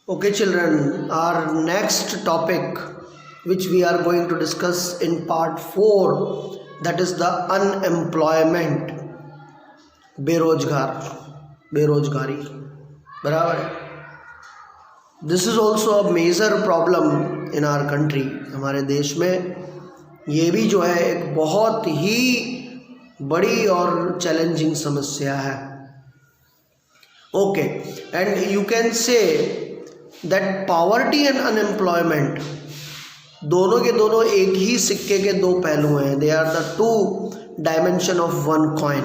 Okay, children, our next topic which we are going to discuss in part 4, that is the unemployment, बेरोजगारी बराबर है. This is also a major problem in our country. हमारे देश में ये भी जो है एक बहुत ही बड़ी और चैलेंजिंग समस्या है. Okay, and you can say that poverty and unemployment दोनों के दोनों एक ही सिक्के के दो पहलू हैं. They are the two dimension of one coin.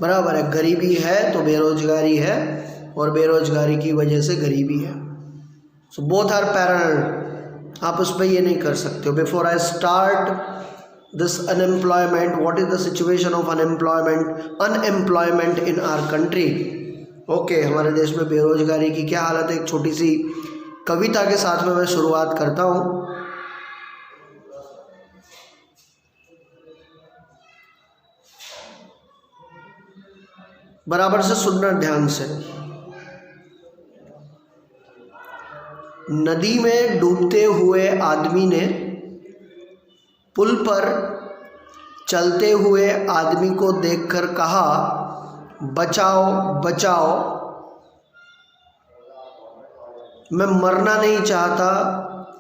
बराबर है. गरीबी है तो बेरोजगारी है, और बेरोजगारी की वजह से गरीबी है. So both are parallel. आप उस पर ये नहीं कर सकते हो. Before I start this unemployment, what is the situation of unemployment in our country. Okay, हमारे देश में बेरोजगारी की क्या हालत है, एक छोटी सी कविता के साथ में मैं शुरुआत करता हूँ. बराबर से सुनना ध्यान से. नदी में डूबते हुए आदमी ने पुल पर चलते हुए आदमी को देखकर कहा, बचाओ बचाओ, मैं मरना नहीं चाहता,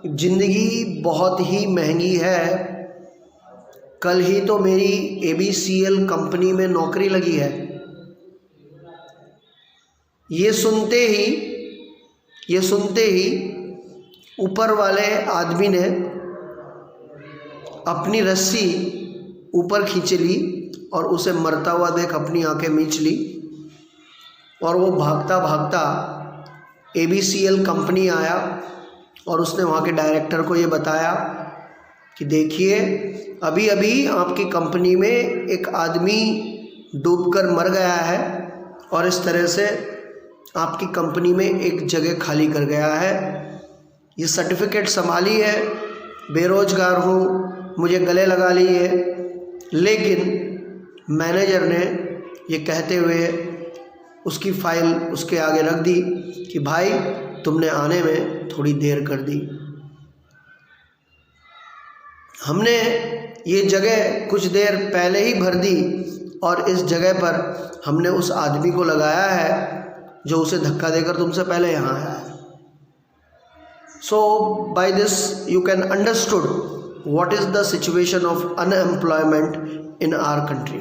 जिंदगी बहुत ही महंगी है, कल ही तो मेरी ABCL कंपनी में नौकरी लगी है. ये सुनते ही ऊपर वाले आदमी ने अपनी रस्सी ऊपर खींच ली और उसे मरता हुआ देख अपनी आंखें मीच ली, और वो भागता भागता ABCL कंपनी आया और उसने वहाँ के डायरेक्टर को ये बताया कि देखिए, अभी अभी आपकी कंपनी में एक आदमी डूबकर मर गया है, और इस तरह से आपकी कंपनी में एक जगह खाली कर गया है. ये सर्टिफिकेट संभाली है, बेरोजगार हूँ, मुझे गले लगा ली है. लेकिन मैनेजर ने ये कहते हुए उसकी फाइल उसके आगे रख दी कि भाई, तुमने आने में थोड़ी देर कर दी. हमने ये जगह कुछ देर पहले ही भर दी, और इस जगह पर हमने उस आदमी को लगाया है जो उसे धक्का देकर तुमसे पहले यहाँ आया है. So by this you can understood what is the situation of unemployment in our country.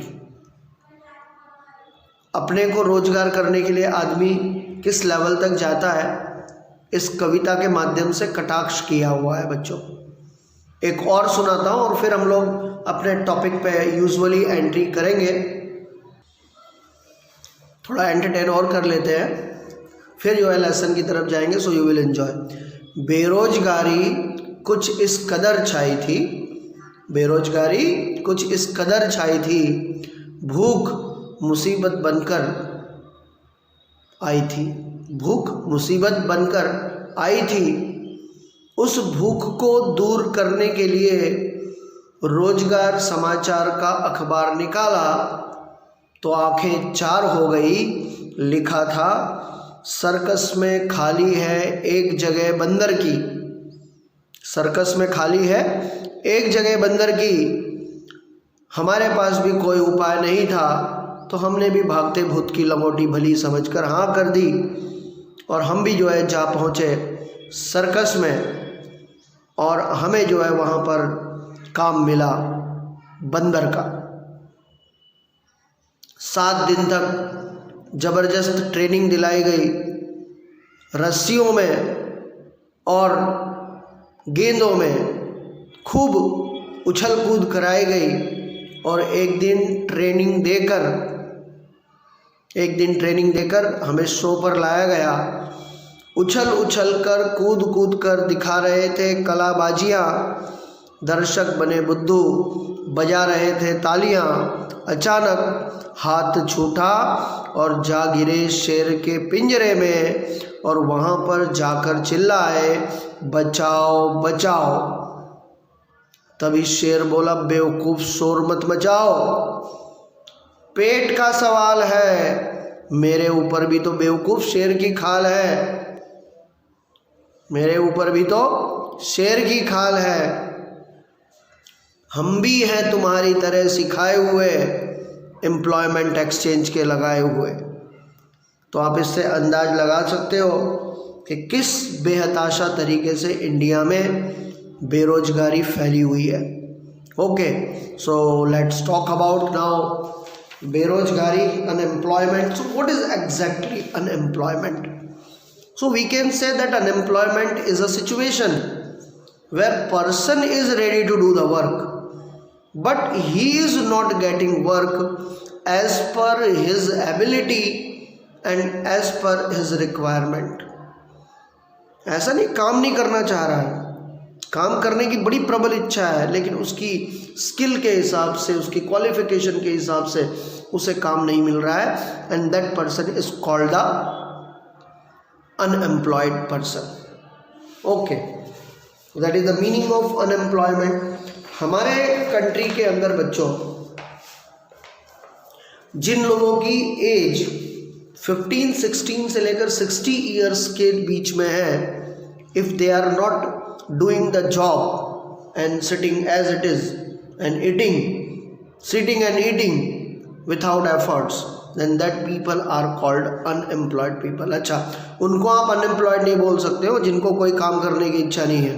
अपने को रोजगार करने के लिए आदमी किस लेवल तक जाता है, इस कविता के माध्यम से कटाक्ष किया हुआ है बच्चों. एक और सुनाता हूँ और फिर हम लोग अपने टॉपिक पे यूजुअली एंट्री करेंगे. थोड़ा एंटरटेन और कर लेते हैं, फिर जो है लेसन की तरफ जाएंगे. सो यू विल एंजॉय. बेरोजगारी कुछ इस कदर छाई थी, बेरोजगारी कुछ इस कदर छाई थी, भूख मुसीबत बनकर आई थी, भूख मुसीबत बनकर आई थी. उस भूख को दूर करने के लिए रोजगार समाचार का अखबार निकाला तो आंखें चार हो गई. लिखा था, सर्कस में खाली है एक जगह बंदर की, सर्कस में खाली है एक जगह बंदर की. हमारे पास भी कोई उपाय नहीं था, तो हमने भी भागते भूत की लंगोटी भली समझकर हाँ कर दी, और हम भी जो है जा पहुँचे सर्कस में, और हमें जो है वहाँ पर काम मिला बंदर का. 7 दिन तक ज़बरदस्त ट्रेनिंग दिलाई गई, रस्सियों में और गेंदों में खूब उछल कूद कराई गई, और एक दिन ट्रेनिंग देकर हमें शो पर लाया गया. उछल कर कूद कर दिखा रहे थे कलाबाजियाँ, दर्शक बने बुद्धू, बजा रहे थे तालियां. अचानक हाथ छूटा और जा गिरे शेर के पिंजरे में, और वहाँ पर जाकर चिल्लाए, बचाओ बचाओ. तभी शेर बोला, बेवकूफ़ शोर मत मचाओ, पेट का सवाल है, मेरे ऊपर भी तो बेवकूफ़ शेर की खाल है. मेरे ऊपर भी तो शेर की खाल है, हम भी हैं तुम्हारी तरह सिखाए हुए, एम्प्लॉयमेंट एक्सचेंज के लगाए हुए। तो आप इससे अंदाज लगा सकते हो कि किस बेहताशा तरीके से इंडिया में बेरोजगारी फैली हुई है। Okay, so let's talk about now बेरोजगारी, unemployment. So what is exactly unemployment? So we can say that unemployment is a situation where person is ready to do the work but he is not getting work as per his ability and as per his requirement। ऐसा नहीं काम नहीं करना चाह रहा है, काम करने की बड़ी प्रबल इच्छा है, लेकिन उसकी स्किल के हिसाब से, उसकी क्वालिफिकेशन के हिसाब से उसे काम नहीं मिल रहा है, and that person is called the unemployed person. Okay, that is the meaning of unemployment. हमारे कंट्री के अंदर बच्चों, जिन लोगों की एज 15-16 से लेकर 60 ईयर्स के बीच में है, if they are not doing the job and sitting as it is and sitting and eating without efforts, then that people are called unemployed people। अच्छा, उनको आप अनएम्प्लॉयड नहीं बोल सकते हो जिनको कोई काम करने की इच्छा नहीं है,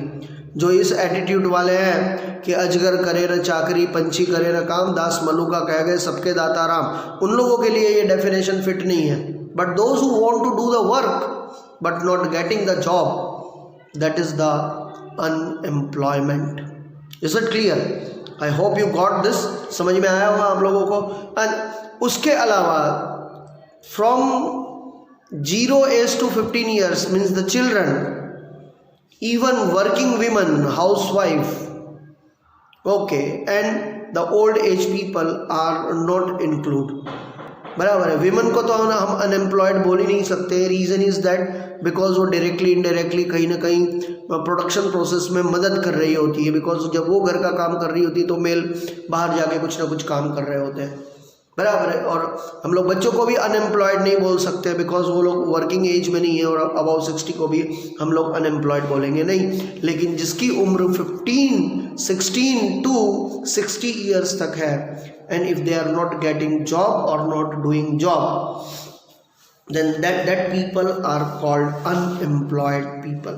जो इस एटीट्यूड वाले हैं कि अजगर करे न चाकरी, पंछी करे न काम, दास मलुका कह गए सबके दाता राम। उन लोगों के लिए ये डेफिनेशन फिट नहीं है। But those who want to do the work but not getting the job, that is the unemployment. Is it clear? I hope you got this. समझ में आया होगा आप लोगों को। एंड उसके अलावा from 0 age to 15 years means the children, even working women, housewife, okay, and the old age people are not included। बराबर है। विमेन को तो हम अनएम्प्लॉयड बोल ही नहीं सकते। रीज़न इज़ दैट बिकॉज वो डायरेक्टली इनडायरेक्टली कहीं ना कहीं प्रोडक्शन प्रोसेस में मदद कर रही होती है, बिकॉज जब वो घर का काम कर रही होती है तो मेल बाहर जाके कुछ ना कुछ काम कर रहे होते हैं। बराबर है। और हम लोग बच्चों को भी अनएम्प्लॉयड नहीं बोल सकते बिकॉज वो लोग वर्किंग एज में नहीं है, और अबाउ 60 को भी हम लोग अनएम्प्लॉयड बोलेंगे नहीं। लेकिन जिसकी उम्र 16 टू 60 ईयर्स तक है, and if they are not getting job और not doing job, then that people are called unemployed people।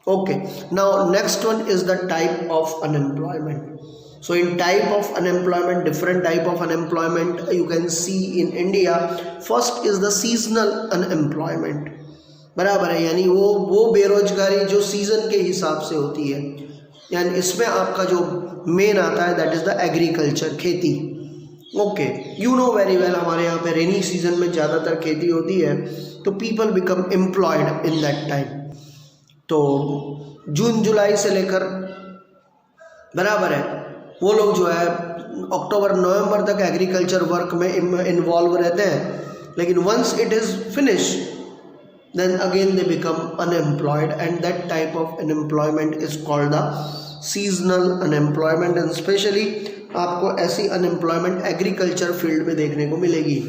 Okay, now next one is the type of unemployment। So in type of unemployment, different type of unemployment you can see in India। First is the seasonal unemployment। बराबर है, यानी वो बेरोजगारी जो season के हिसाब से होती है, यानी इसमें आपका जो मेन आता है दैट इज द एग्रीकल्चर, खेती। Okay, you know very well, हमारे यहाँ पे रेनी सीजन में ज़्यादातर खेती होती है, तो people become employed in that time. तो जून जुलाई से लेकर बराबर है वो लोग जो है अक्टूबर नवंबर तक एग्रीकल्चर वर्क में इन्वॉल्व रहते हैं, लेकिन once it is finish then again they become unemployed, and that type of unemployment is called the seasonal unemployment. And specially आपको ऐसी अनएम्प्लॉयमेंट एग्रीकल्चर फील्ड में देखने को मिलेगी।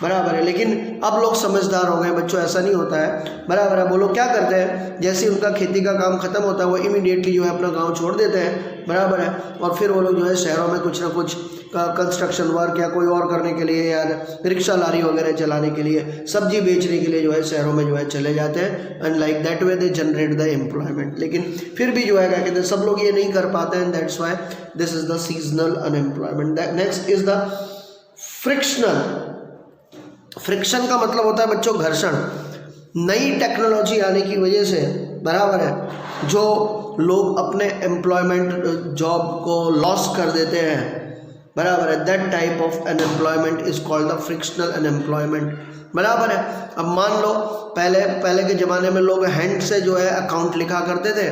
बराबर है। लेकिन अब लोग समझदार हो गए बच्चों, ऐसा नहीं होता है। बराबर है। वो लोग क्या करते हैं, जैसे उनका खेती का काम ख़त्म होता है वो इमीडिएटली जो है अपना गांव छोड़ देते हैं। बराबर है। और फिर वो लोग जो है शहरों में कुछ ना कुछ कंस्ट्रक्शन वर्क या कोई और करने के लिए, या रिक्शा लारी वगैरह चलाने के लिए, सब्जी बेचने के लिए जो है शहरों में जो है चले जाते हैं, and like that way they generate the employment. लेकिन फिर भी जो है क्या कहते हैं, सब लोग ये नहीं कर पाते हैं, that's why this is the seasonal unemployment. Next is the frictional. Friction का मतलब होता है बच्चों घर्षण। नई टेक्नोलॉजी आने की वजह से बराबर है जो लोग अपने एम्प्लॉयमेंट जॉब को लॉस कर देते हैं, बराबर है, that type of unemployment is called the frictional unemployment. बराबर है। अब मान लो पहले के ज़माने में लोग हैंड से जो है अकाउंट लिखा करते थे,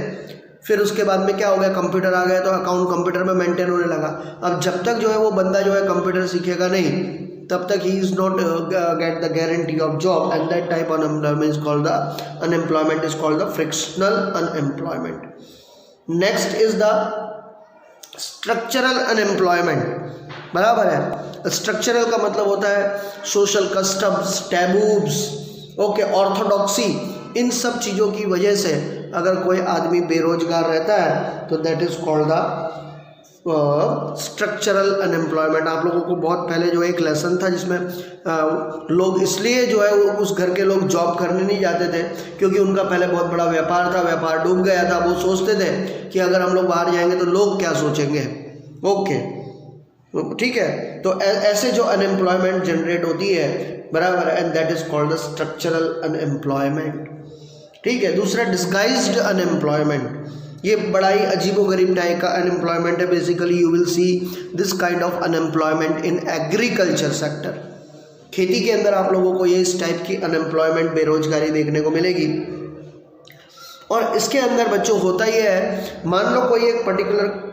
फिर उसके बाद में क्या हो गया, कंप्यूटर आ गया तो अकाउंट कंप्यूटर में मेंटेन होने लगा। अब जब तक जो है वो बंदा जो है कंप्यूटर सीखेगा नहीं, तब तक he is not get the guarantee of job, and that type of unemployment is called the unemployment is called the frictional unemployment. Next is the structural unemployment. बराबर है। स्ट्रक्चरल का मतलब होता है social customs, taboos, okay, orthodoxy, इन सब चीज़ों की वजह से अगर कोई आदमी बेरोजगार रहता है तो that is called the structural unemployment. आप लोगों को बहुत पहले जो एक लेसन था जिसमें लोग इसलिए जो है उस घर के लोग जॉब करने नहीं जाते थे क्योंकि उनका पहले बहुत बड़ा व्यापार था, व्यापार डूब गया था। वो सोचते थे कि अगर हम लोग बाहर जाएंगे तो लोग क्या सोचेंगे। ओके, ठीक है। तो ऐसे जो अनएम्प्लॉयमेंट जनरेट होती है, बराबर, and that is called the structural unemployment. ठीक है। दूसरा डिस्गाइज्ड अनएम्प्लॉयमेंट, ये बड़ा ही अजीबोगरीब टाइप का अनएम्प्लॉयमेंट है। Basically you will see this kind of unemployment in agriculture sector. खेती के अंदर आप लोगों को ये इस टाइप की अनएम्प्लॉयमेंट, बेरोजगारी देखने को मिलेगी। और इसके अंदर बच्चों होता ही है, मान लो कोई एक पर्टिकुलर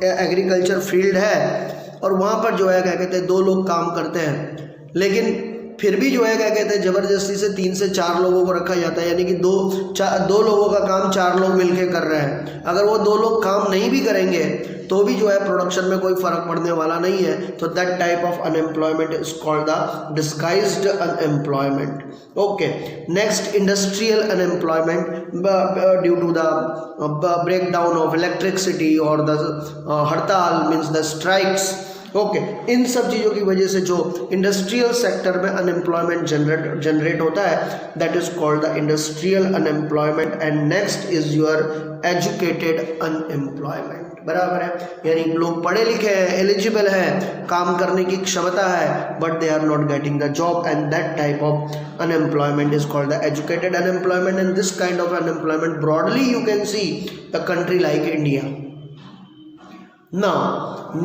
एग्रीकल्चर फील्ड है और वहाँ पर जो है क्या कहते हैं 2 लोग काम करते हैं, लेकिन फिर भी जो है क्या कहते हैं ज़बरदस्ती से 3 से 4 लोगों को रखा जाता है, यानी कि 2 लोगों का काम 4 लोग मिलकर कर रहे हैं। अगर वो 2 लोग काम नहीं भी करेंगे तो भी जो है प्रोडक्शन में कोई फ़र्क पड़ने वाला नहीं है। तो that type of unemployment is called the disguised unemployment. Okay, next industrial unemployment due to the break down of electricity और द हड़ताल मीन्स द स्ट्राइक्स। ओके, इन सब चीज़ों की वजह से जो इंडस्ट्रियल सेक्टर में अनएम्प्लॉयमेंट जनरेट होता है that is called the industrial unemployment. And next is your educated unemployment. बराबर है, यानी लोग पढ़े लिखे हैं, एलिजिबल हैं, काम करने की क्षमता है, but they are not getting the job, and that type of unemployment is called the educated unemployment. And this kind of unemployment broadly you can see the country like India. Now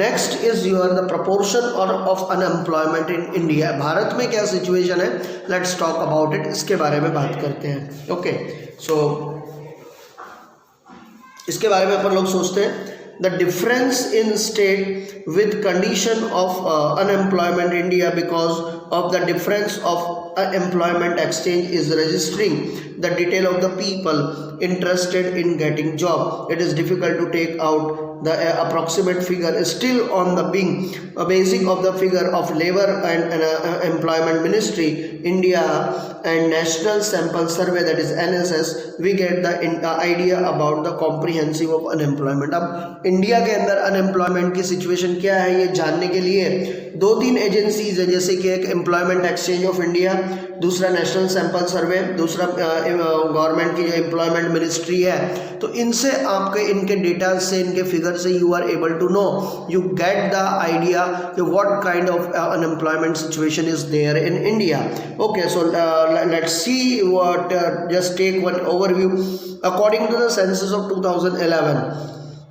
next is your the proportion or of unemployment in India। Bharat में क्या situation है, let's talk about it, इसके बारे में बात करते हैं। Okay, सो इसके बारे में अपन लोग सोचते हैं the difference in state with condition of unemployment India because of the difference of employment exchange is registering the detail of the people interested in getting job. It is difficult to take out the approximate figure still on the basic of the figure of labor and employment ministry India and national sample survey that is NSS we get the idea about the comprehensive of unemployment। अब India के अंदर unemployment की situation क्या है ये जानने के लिए 2-3 एजेंसीज है, जैसे कि एक एम्प्लॉयमेंट एक्सचेंज ऑफ इंडिया, दूसरा नेशनल सैंपल सर्वे, दूसरा गवर्नमेंट की जो एम्प्लॉयमेंट मिनिस्ट्री है। तो इनसे आपके इनके डेटा से, इनके फिगर से you are able to know, you get the idea कि what kind of unemployment situation is there in India. Okay, so let's see what, just take one overview. According to the census of 2011,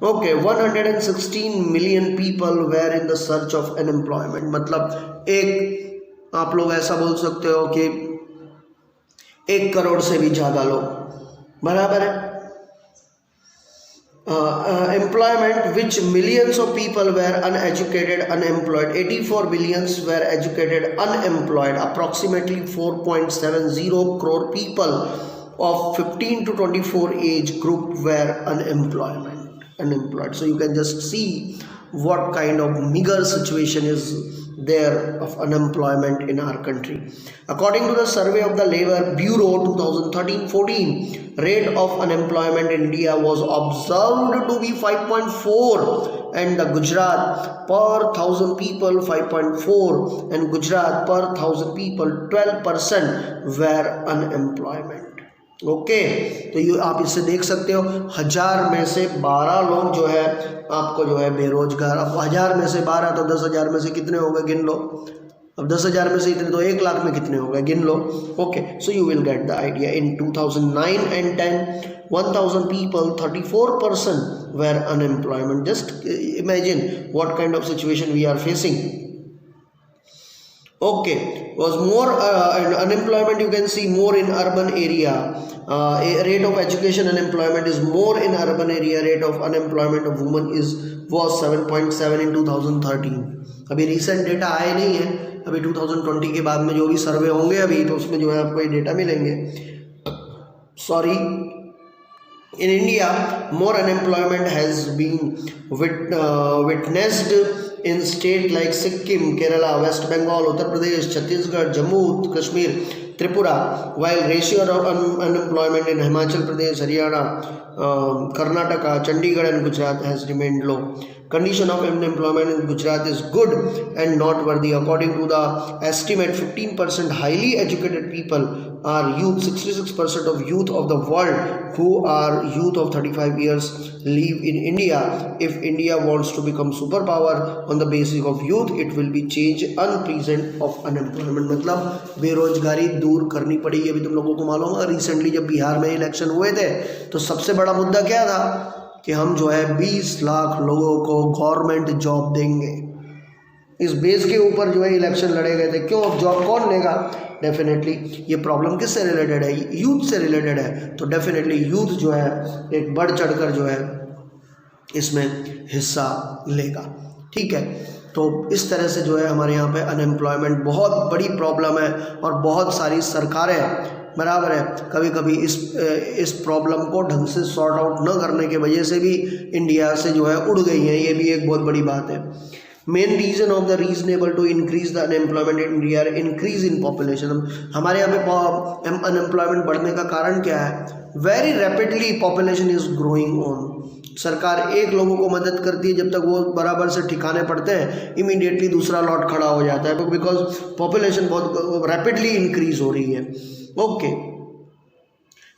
okay, 116 million people were in the search of unemployment. मतलब एक आप लोग ऐसा बोल सकते हो कि 1 करोड़ से भी ज़्यादा लोग, बराबर है। employment which millions of people were uneducated, unemployed, 84 billions were educated, unemployed, approximately 4.70 crore people of 15 to 24 age group were unemployed. So you can just see what kind of meager situation is there of unemployment in our country. According to the survey of the Labour Bureau 2013-14, rate of unemployment in India was observed to be 5.4 and the Gujarat per 1000 people 5.4 and Gujarat per 1000 people 12% were unemployment. Okay, तो ये आप इससे देख सकते हो 1000 में से 12 लोग जो है आपको जो है बेरोजगार। अब 1000 में से 12 तो 10,000 में से कितने हो गए, गिन लो। अब 10,000 में से इतने तो 1 लाख में कितने हो गए, गिन लो। Okay, so you will get the idea. In 2009 and 10, 1000 people, 34% were unemployment. Just imagine what kind of situation we are facing. Okay, was more unemployment you can see more in urban area. Rate of education unemployment is more in urban area. Rate of unemployment of women was 7.7 in 2013. अभी recent data आए नहीं है, अभी 2020 के बाद में जो भी सर्वे होंगे अभी तो उसमें जो है आपको ये डेटा मिलेंगे। Sorry, in India more unemployment has been witnessed in state like Sikkim, Kerala, West Bengal, Uttar Pradesh, Chhattisgarh, Jammu, Kashmir, Tripura, while ratio of unemployment in Himachal Pradesh, Haryana, Karnataka, Chandigarh and Gujarat has remained low. Condition of unemployment in Gujarat is good and noteworthy. According to the estimate, 15% highly educated people are youth. 66% of youth of the world who are youth of 35 years live in India. If India wants to become superpower on the basis of youth, it will be change unpresent of unemployment. मतलब बेरोजगारी दूर करनी पड़ेगी. अभी तुम लोगों को मालूम है रिसेंटली जब बिहार में इलेक्शन हुए थे तो सबसे बड़ा मुद्दा क्या था कि हम जो है 20 लाख लोगों को गवर्नमेंट जॉब देंगे. इस बेस के ऊपर जो है इलेक्शन लड़े गए थे. क्यों? अब जॉब कौन लेगा? डेफिनेटली ये प्रॉब्लम किससे रिलेटेड है? यूथ से रिलेटेड है. तो डेफिनेटली यूथ जो है एक बढ़ चढ़कर जो है इसमें हिस्सा लेगा. ठीक है, तो इस तरह से जो है हमारे यहाँ पे अनएम्प्लॉयमेंट बहुत बड़ी प्रॉब्लम है और बहुत सारी सरकारें बराबर है कभी कभी इस प्रॉब्लम को ढंग से सॉर्ट आउट न करने के वजह से भी इंडिया से जो है उड़ गई हैं. ये भी एक बहुत बड़ी बात है. Main reason of the reasonable to increase the unemployment in India increase in population. हमारे यहाँ पे अनएम्प्लॉयमेंट बढ़ने का कारण क्या है? Very rapidly population is growing on. सरकार एक लोगों को मदद करती है, जब तक वो बराबर से ठिकाने पड़ते हैं इमीडिएटली दूसरा लॉट खड़ा हो जाता है बिकॉज पॉपुलेशन बहुत रैपिडली इंक्रीज हो रही है. Okay,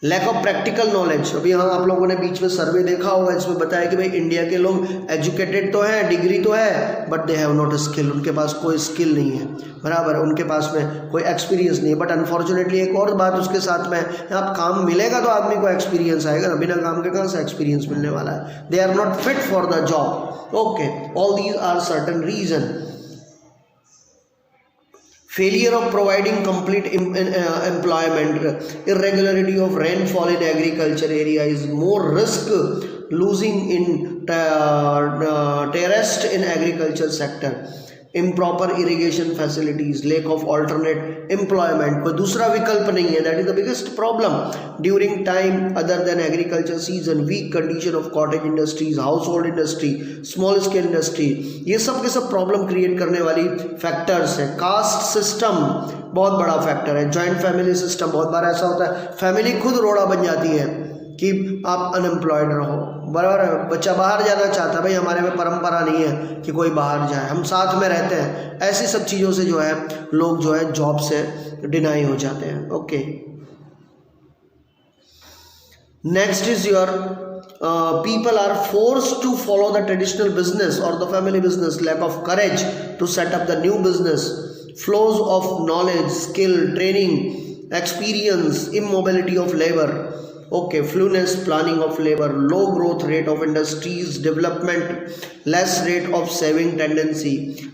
lack of practical knowledge. अभी यहाँ आप लोगों ने बीच में सर्वे देखा होगा, इसमें बताया कि भाई इंडिया के लोग एजुकेटेड तो हैं, डिग्री तो है, but they have not skill. उनके पास कोई स्किल नहीं है, बराबर. उनके पास में कोई एक्सपीरियंस नहीं है. बट अनफॉर्चुनेटली एक और बात उसके साथ में, आप काम मिलेगा तो आदमी को एक्सपीरियंस आएगा ना, बिना काम के कहाँ से एक्सपीरियंस मिलने वाला है? They are not fit for the job. Okay, all these are certain reason. Failure of providing complete employment, irregularity of rainfall in agriculture area is more risk losing in terraced in agriculture sector. Improper irrigation facilities, lack of alternate employment, कोई दूसरा विकल्प नहीं है. That is the biggest problem during time other than agriculture season. Weak condition of cottage industries, household industry, small scale industry, ये सब के सब problem create करने वाली फैक्टर्स है. कास्ट सिस्टम बहुत बड़ा फैक्टर है. जॉइंट फैमिली सिस्टम, बहुत बार ऐसा होता है फैमिली खुद रोड़ा बन जाती है कि आप अनएम्प्लॉयड रहो, बराबर है. बच्चा बाहर जाना चाहता है, भाई हमारे में परंपरा नहीं है कि कोई बाहर जाए, हम साथ में रहते हैं. ऐसी सब चीज़ों से जो है लोग जो है जॉब से डिनाई हो जाते हैं. Okay, next is your people are forced to follow the traditional business or the family business. Lack of courage to set up the new business. Flows of knowledge, skill, training, experience, immobility of labor. Okay, flueness, planning of labor, low growth rate of industries development, less rate of saving tendency,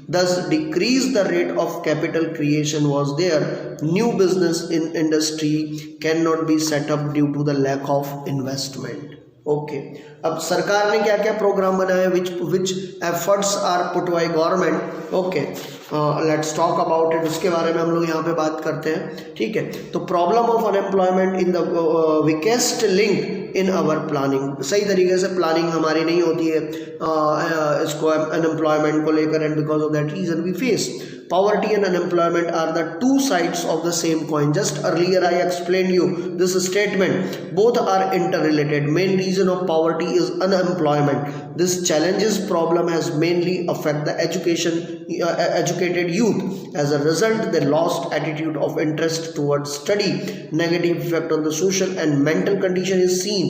thus decrease the rate of capital creation was there. New business in industry cannot be set up due to the lack of investment. Okay, अब सरकार ने क्या क्या program बनाए, which efforts are put by government. Okay, let's talk about it. उसके बारे में हम लोग यहाँ पे बात करते हैं. ठीक है, तो problem of unemployment in the weakest link in our planning. सही तरीके से प्लानिंग हमारी नहीं होती है इसको अनएम्प्लॉयमेंट को लेकर, and because of that reason we face. Poverty and unemployment are the two sides of the same coin. Just earlier I explained you this statement. Both are interrelated. Main reason of poverty is unemployment. This challenges problem has mainly affect the educated youth. As a result, they lost attitude of interest towards study. Negative effect on the social and mental condition is seen.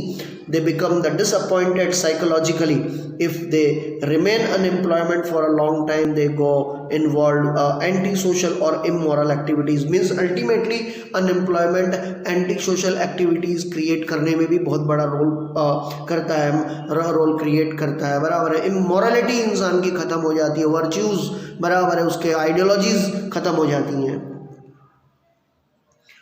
They become the disappointed psychologically. If they remain unemployment for a long time, they go involved anti-social or immoral activities. Means ultimately unemployment anti-social activities create करने में भी बहुत बड़ा role करता है, role create करता है, बराबर है. इमोरलिटी इंसान की ख़त्म हो जाती है, वर्च्यूज़ बराबर है उसके आइडियोलॉजीज़ ख़त्म हो जाती हैं.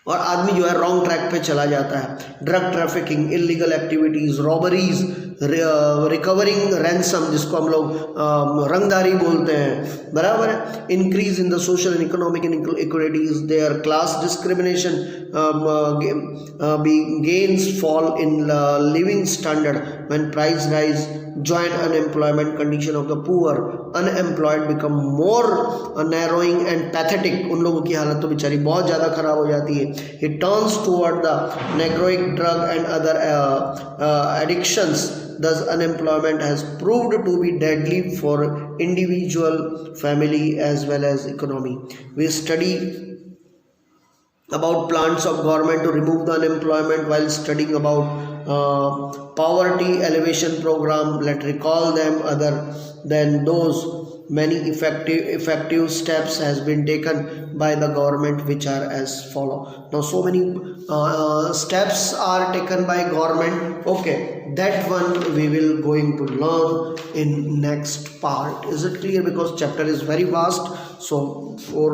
और आदमी जो है रॉन्ग ट्रैक पे चला जाता है। Drug trafficking, illegal activities, robberies, recovering ransom जिसको हम लोग रंगदारी बोलते हैं, बराबर है। Increase in the social and economic inequalities, there class discrimination, gains fall in living standard when price rise, joint unemployment condition of the poor, unemployed become more narrowing and pathetic, उन लोगों की हालत तो बेचारी बहुत ज़्यादा ख़राब हो जाती है। It turns toward the negroic drug and other addictions. Thus unemployment has proved to be deadly for individual, family as well as economy. We study about plans of government to remove the unemployment while studying about poverty elevation program. Let's recall them. Other than those, many effective steps has been taken by the government, which are as follow. Now so many steps are taken by government. Okay, that one we will going to learn in next part. Is it clear? Because chapter is very vast, so for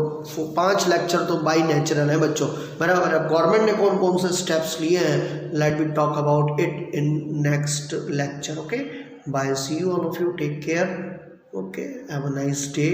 5 lecture तो by natural है बच्चों, बराबर है। Government ने कौन कौन से steps लिए हैं, let me talk about it in next lecture. Okay, bye, see you all of you, take care, okay, have a nice day.